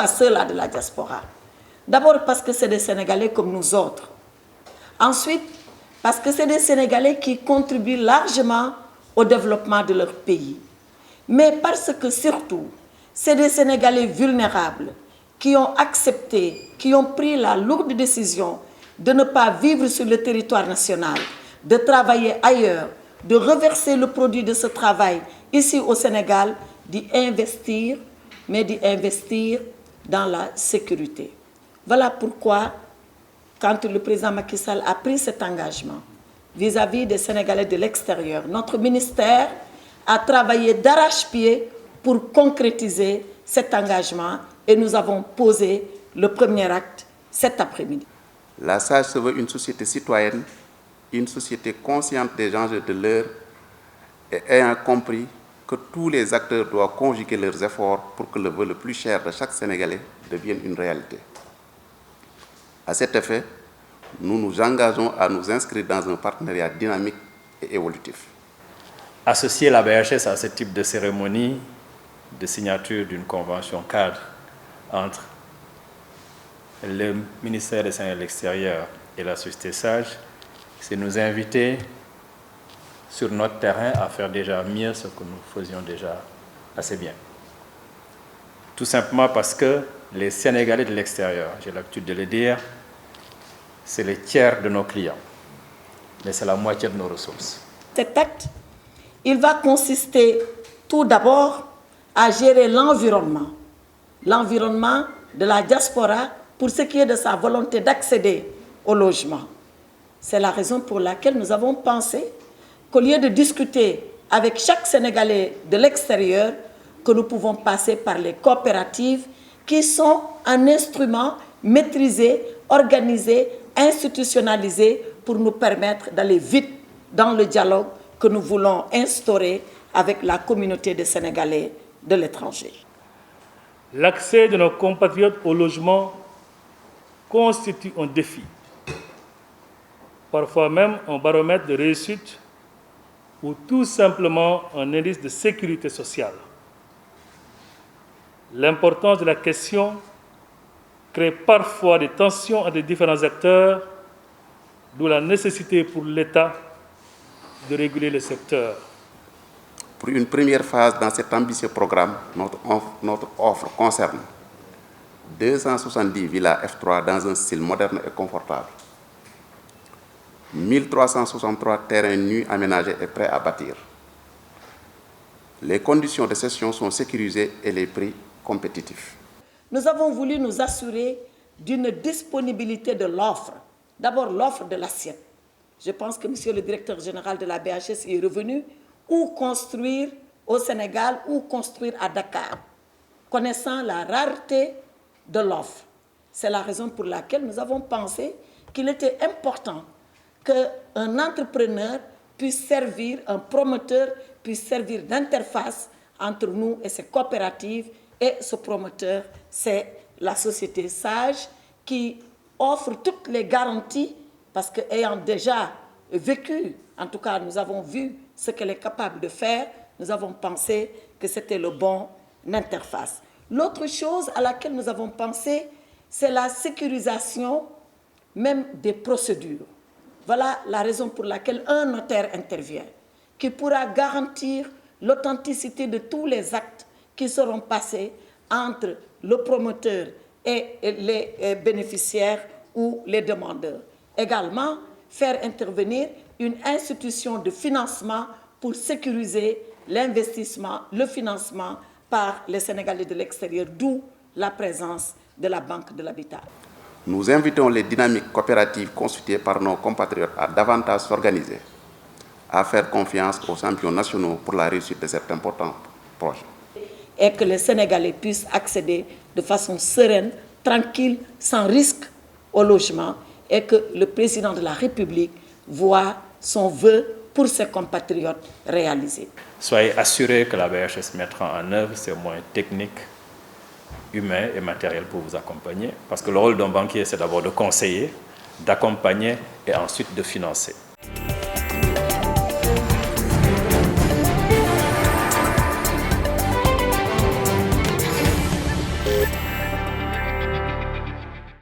pas ceux-là de la diaspora. D'abord parce que c'est des Sénégalais comme nous autres. Ensuite, parce que c'est des Sénégalais qui contribuent largement au développement de leur pays. Mais parce que surtout, c'est des Sénégalais vulnérables qui ont accepté, qui ont pris la lourde décision de ne pas vivre sur le territoire national, de travailler ailleurs, de reverser le produit de ce travail ici au Sénégal, d'y investir, mais d'y investir dans la sécurité. Voilà pourquoi, quand le président Macky Sall a pris cet engagement vis-à-vis des Sénégalais de l'extérieur, notre ministère a travaillé d'arrache-pied pour concrétiser cet engagement et nous avons posé le premier acte cet après-midi. La SAGE se veut une société citoyenne, une société consciente des enjeux de l'heure et ayant compris que tous les acteurs doivent conjuguer leurs efforts pour que le vœu le plus cher de chaque Sénégalais devienne une réalité. À cet effet, nous nous engageons à nous inscrire dans un partenariat dynamique et évolutif. Associer la BHS à ce type de cérémonie de signature d'une convention cadre entre le ministère des Sénégalais de l'extérieur et la société SAGE, c'est nous inviter sur notre terrain à faire déjà mieux ce que nous faisions déjà assez bien. Tout simplement parce que les Sénégalais de l'extérieur, j'ai l'habitude de le dire, c'est le tiers de nos clients, mais c'est la moitié de nos ressources. Cet acte, il va consister tout d'abord à gérer l'environnement de la diaspora pour ce qui est de sa volonté d'accéder au logement. C'est la raison pour laquelle nous avons pensé qu'au lieu de discuter avec chaque Sénégalais de l'extérieur, que nous pouvons passer par les coopératives qui sont un instrument maîtrisé, organisé, institutionnalisé pour nous permettre d'aller vite dans le dialogue que nous voulons instaurer avec la communauté des Sénégalais de l'étranger. L'accès de nos compatriotes au logement constitue un défi, parfois même un baromètre de réussite ou tout simplement un indice de sécurité sociale. L'importance de la question crée parfois des tensions entre les différents acteurs, d'où la nécessité pour l'État de réguler le secteur. Pour une première phase dans cet ambitieux programme, notre offre concerne 270 villas F3 dans un style moderne et confortable, 1363 terrains nus aménagés et prêts à bâtir. Les conditions de cession sont sécurisées et les prix compétitifs. Nous avons voulu nous assurer d'une disponibilité de l'offre. D'abord, l'offre de l'assiette. Je pense que monsieur le directeur général de la BHS est revenu. Où construire au Sénégal, ou construire à Dakar, connaissant la rareté de l'offre. C'est la raison pour laquelle nous avons pensé qu'il était important qu'un entrepreneur puisse servir, un promoteur puisse servir d'interface entre nous et ces coopératives. Et ce promoteur, c'est la société SAGE qui offre toutes les garanties parce qu'ayant déjà vécu, en tout cas nous avons vu ce qu'elle est capable de faire, nous avons pensé que c'était le bon interface. L'autre chose à laquelle nous avons pensé, c'est la sécurisation même des procédures. Voilà la raison pour laquelle un notaire intervient, qui pourra garantir l'authenticité de tous les actes qui seront passés entre le promoteur et les bénéficiaires ou les demandeurs. Également, faire intervenir une institution de financement pour sécuriser l'investissement, le financement par les Sénégalais de l'extérieur, d'où la présence de la Banque de l'Habitat. Nous invitons les dynamiques coopératives constituées par nos compatriotes à davantage s'organiser, à faire confiance aux champions nationaux pour la réussite de cet important projet. Et que les Sénégalais puissent accéder de façon sereine, tranquille, sans risque au logement, et que le président de la République voit son vœu pour ses compatriotes réalisé. Soyez assurés que la BHS mettra en œuvre ses moyens techniques, humains et matériels pour vous accompagner, parce que le rôle d'un banquier, c'est d'abord de conseiller, d'accompagner et ensuite de financer.